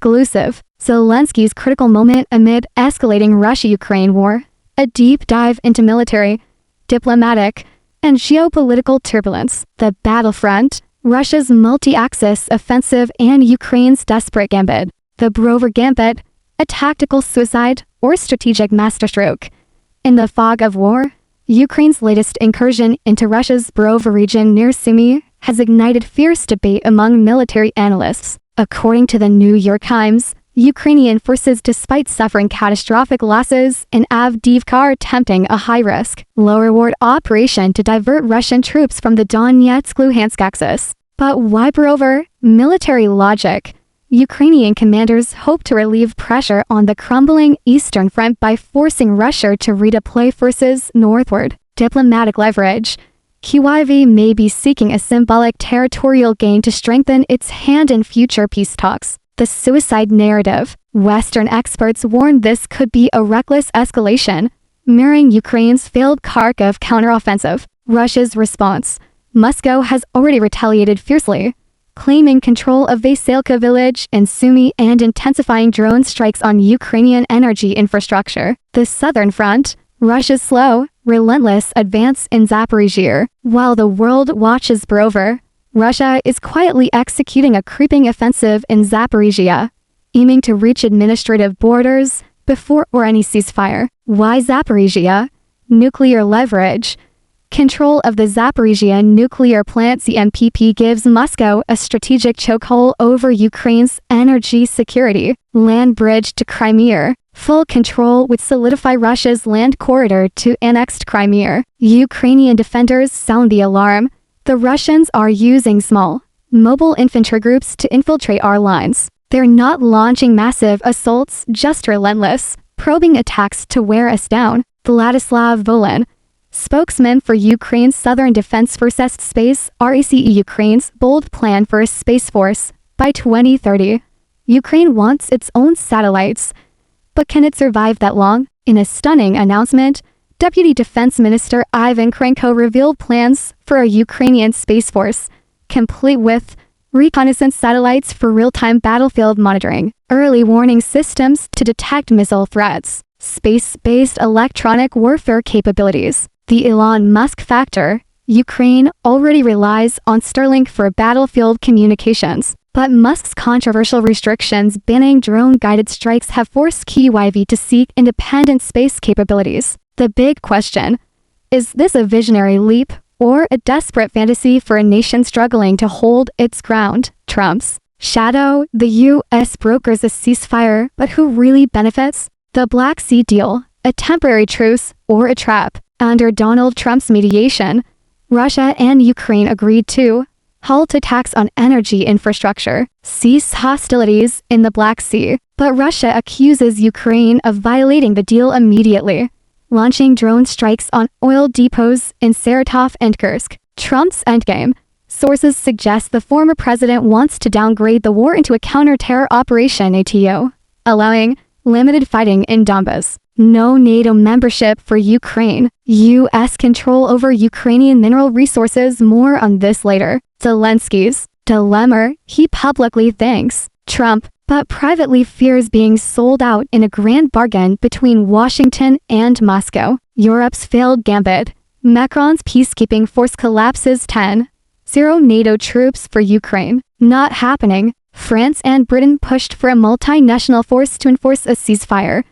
Exclusive. Zelensky's critical moment amid escalating Russia-Ukraine war. A deep dive into military, diplomatic, and geopolitical turbulence. The battlefront, Russia's multi-axis offensive and Ukraine's desperate gambit. The Brover Gambit, a tactical suicide or strategic masterstroke. In the fog of war, Ukraine's latest incursion into Russia's Brover region near Sumy has ignited fierce debate among military analysts. According to the New York Times, Ukrainian forces, despite suffering catastrophic losses in Avdiivka, are attempting a high-risk, low-reward operation to divert Russian troops from the Donetsk-Luhansk axis. But why Brover? Military logic. Ukrainian commanders hope to relieve pressure on the crumbling eastern front by forcing Russia to redeploy forces northward. Diplomatic leverage. Kyiv may be seeking a symbolic territorial gain to strengthen its hand in future peace talks. The suicide narrative. Western experts warn this could be a reckless escalation, mirroring Ukraine's failed Kharkiv counteroffensive. Russia's response. Moscow has already retaliated fiercely, claiming control of Vasilka village in Sumy and intensifying drone strikes on Ukrainian energy infrastructure. The southern front. Russia's slow, relentless advance in Zaporizhzhia. While the world watches Brover, Russia is quietly executing a creeping offensive in Zaporizhzhia, aiming to reach administrative borders before or any ceasefire. Why Zaporizhzhia? Nuclear leverage. Control of the Zaporizhzhia nuclear plant ZMPP gives Moscow a strategic chokehold over Ukraine's energy security. Land bridge to Crimea. Full control would solidify Russia's land corridor to annexed Crimea. Ukrainian defenders sound the alarm. The Russians are using small, mobile infantry groups to infiltrate our lines. They're not launching massive assaults, just relentless, probing attacks to wear us down. Vladislav Volin, spokesman for Ukraine's Southern Defense Forces Space, RACE. Ukraine's bold plan for a space force by 2030. Ukraine wants its own satellites. But can it survive that long? In a stunning announcement, Deputy Defense Minister Ivan Krenko revealed plans for a Ukrainian space force, complete with reconnaissance satellites for real-time battlefield monitoring, early warning systems to detect missile threats, space-based electronic warfare capabilities. The Elon Musk factor. Ukraine already relies on Starlink for battlefield communications. But Musk's controversial restrictions banning drone-guided strikes have forced Kyiv to seek independent space capabilities. The big question, is this a visionary leap or a desperate fantasy for a nation struggling to hold its ground? Trump's shadow. The U.S. brokers a ceasefire, but who really benefits? The Black Sea deal, a temporary truce or a trap. Under Donald Trump's mediation, Russia and Ukraine agreed to halt attacks on energy infrastructure, cease hostilities in the Black Sea, but Russia accuses Ukraine of violating the deal immediately, launching drone strikes on oil depots in Saratov and Kursk. Trump's endgame. Sources suggest the former president wants to downgrade the war into a counter-terror operation NATO, allowing limited fighting in Donbas. No NATO membership for Ukraine. U.S. control over Ukrainian mineral resources. More on this later. Zelensky's dilemma. He publicly thanks Trump, but privately fears being sold out in a grand bargain between Washington and Moscow. Europe's failed gambit. Macron's peacekeeping force collapses. 10-0 NATO troops for Ukraine. Not happening. France and Britain pushed for a multinational force to enforce a ceasefire,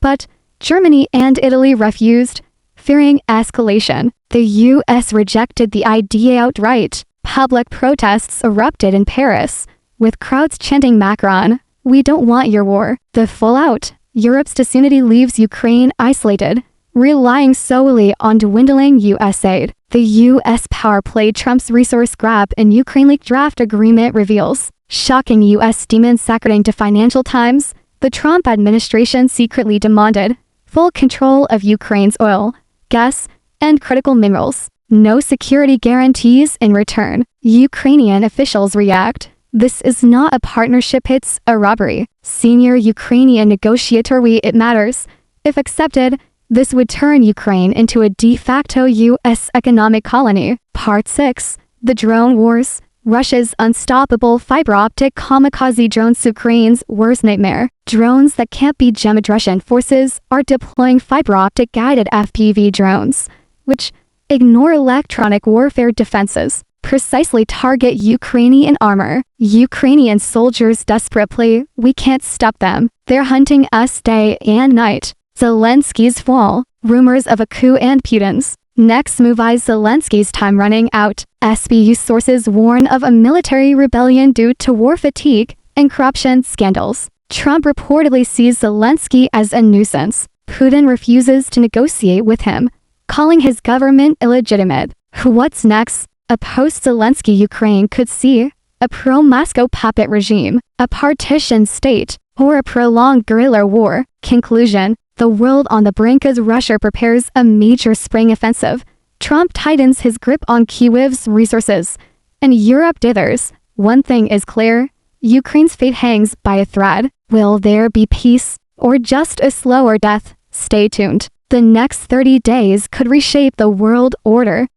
but Germany and Italy refused, fearing escalation. The U.S. rejected the idea outright. Public protests erupted in Paris, with crowds chanting Macron, "We don't want your war." The fallout. Europe's disunity leaves Ukraine isolated, relying solely on dwindling U.S. aid. The U.S. power play. Trump's resource grab in Ukraine leaked draft agreement reveals. Shocking U.S. demon secreting to Financial Times. The Trump administration secretly demanded full control of Ukraine's oil, gas, and critical minerals. No security guarantees in return. Ukrainian officials react. This is not a partnership, it's a robbery. Senior Ukrainian negotiator. It matters. If accepted, this would turn Ukraine into a de facto U.S. economic colony. Part 6. The Drone Wars. Russia's unstoppable fiber-optic kamikaze drones, Ukraine's worst nightmare. Drones that can't be jammed. Russian forces are deploying fiber-optic guided FPV drones, which ignore electronic warfare defenses, precisely target Ukrainian armor. Ukrainian soldiers desperate plea, "We can't stop them. They're hunting us day and night." Zelensky's fall. Rumors of a coup and Putin's next move. Zelensky's time running out. SBU sources warn of a military rebellion due to war fatigue and corruption scandals. Trump reportedly sees Zelensky as a nuisance. Putin refuses to negotiate with him, calling his government illegitimate. What's next? A post-Zelensky Ukraine could see a pro-Moscow puppet regime, a partition state, or a prolonged guerrilla war. Conclusion: the world on the brink as Russia prepares a major spring offensive. Trump tightens his grip on Kyiv's resources, and Europe dithers. One thing is clear: Ukraine's fate hangs by a thread. Will there be peace, or just a slower death? Stay tuned. The next 30 days could reshape the world order.